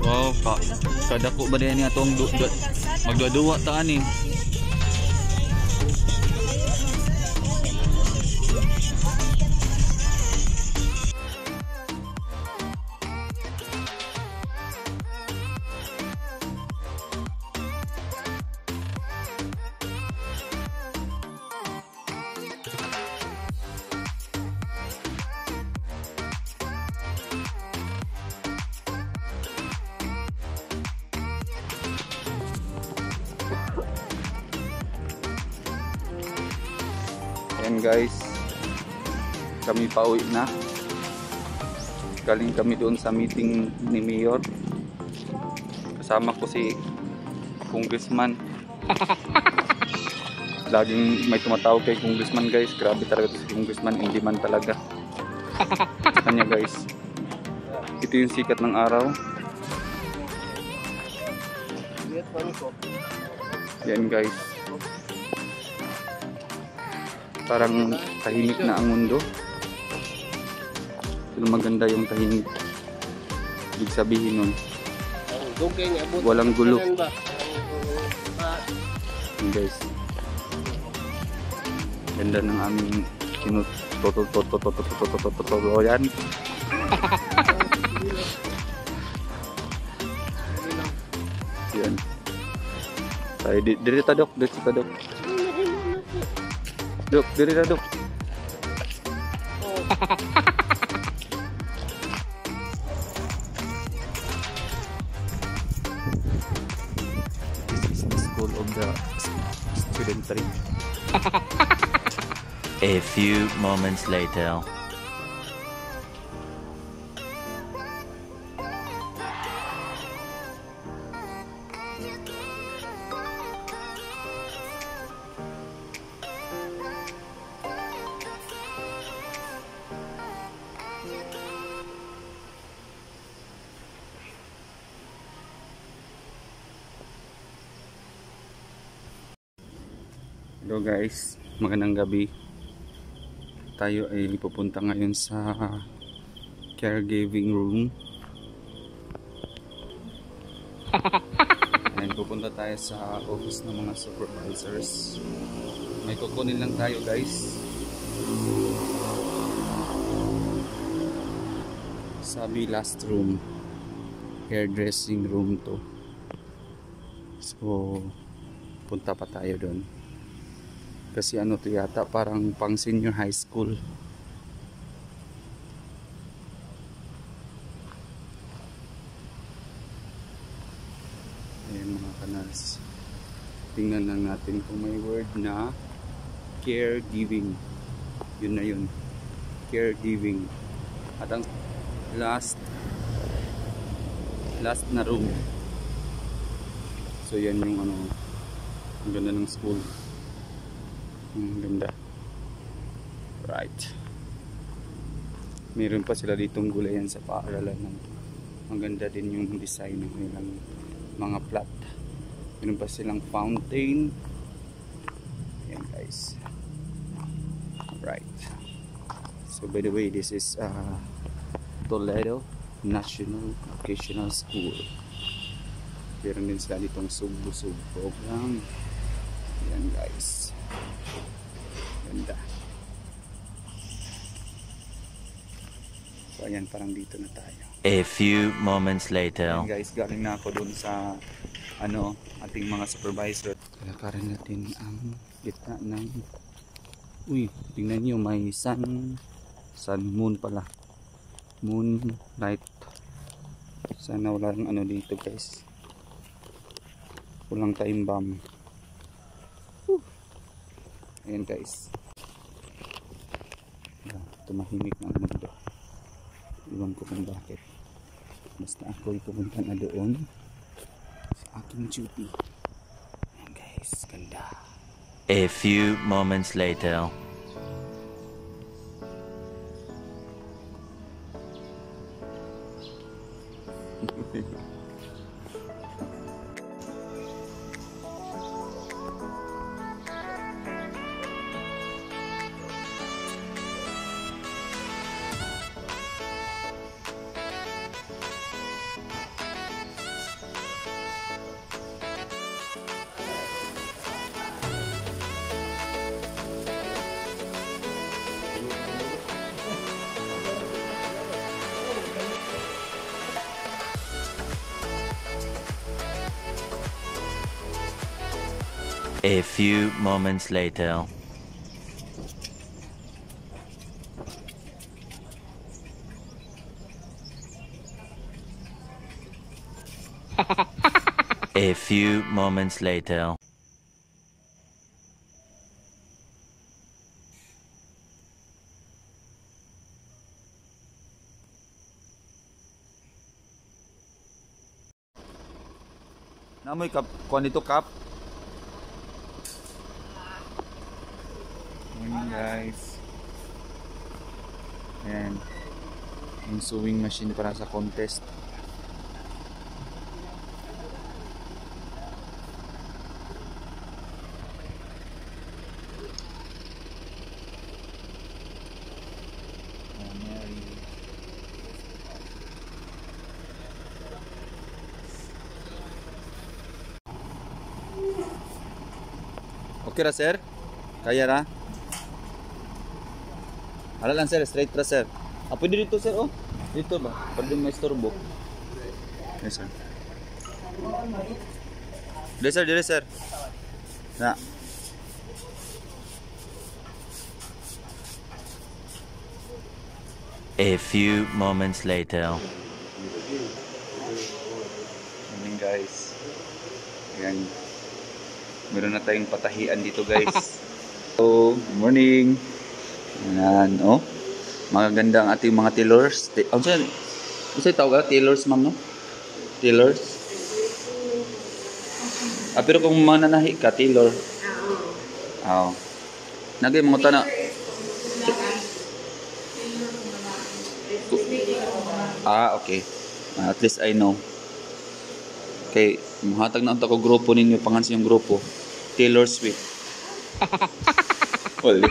Wow, kadako ba din atong magduwa ta ani. Ayan guys, kami pauwi na. Galing kami doon sa meeting ni Mayor. Kasama ko si Congressman. Laging may tumatawag kay Congressman guys. Grabe talaga si Congressman, hindi man talaga. Kanya guys. Ito yung sikat ng araw. Yan guys. Parang tahimik na ang mundo. Pero maganda yung tahimik. Ibig sabihin nun, walang gulo. Yan guys. Ganda ng aming yan. Yan. Tayo dito dok, dito dok. Dok, diri na dok. This is the school of the studentry. A few moments later. Hello guys, magandang gabi. Tayo ay pupunta ngayon sa caregiving room. Ayan, pupunta tayo sa office ng mga supervisors. May kukunin lang tayo guys. Sabi last room, hairdressing room to. So punta pa tayo doon. Kasi ano to yata, parang pang senior high school. Ayan mga kanals. Tingnan lang natin kung may word na caregiving. Yun na yun. Caregiving. At ang last na room. So yan yung ano, ang ganda ng school. Ang ganda. Right. Meron pa sila ditong gulayan sa paaralan. Ang ganda din yung design ng nilang mga plot. Meron pa silang fountain. Ayan guys. Right. So by the way, this is Toledo National Vocational School. Meron din sila ditong sub-sub program. Ayan guys. Ganda. So ayan, parang dito na tayo. A few moments later. Ayan guys, galing na ako dun sa ano, ating mga supervisor. Kalakaran natin ang gitna ng tingnan nyo, may moon pala. Moonlight. Sana wala ng ano dito guys. Walang time bomb. Ayan guys. Tumahimik na ang mundo. Iwan ko kung bakit. Basta ako'y pumunta na doon sa aking duty. Ayan guys, ganda. A few moments later. A few moments later. A few moments later. Namoy kap, kuha nito kap. Morning guys. Ayan. Yung sewing machine para sa contest. Okay ra sir? Kaya ra? Hala lang sir, straight ra sir. Ah, pwede dito sir oh. Dito ba? Pwede may storbo. Yes sir. Dire sir. Na. A few moments later. Morning guys. Ayan. Meron na tayong patahian dito guys. So, morning. Ayan, oh. Magaganda ang ating mga tailors. Ano sa'yo tawag? Tailors, ma'am, no? Tailors? Ah, pero kung mananahi ka, tailor. Oo. Nagay mga tana. Ah, okay. At least I know. Okay, mahatag na ang tako grupo ninyo, pangansin yung grupo. Taylor Swift. Wala.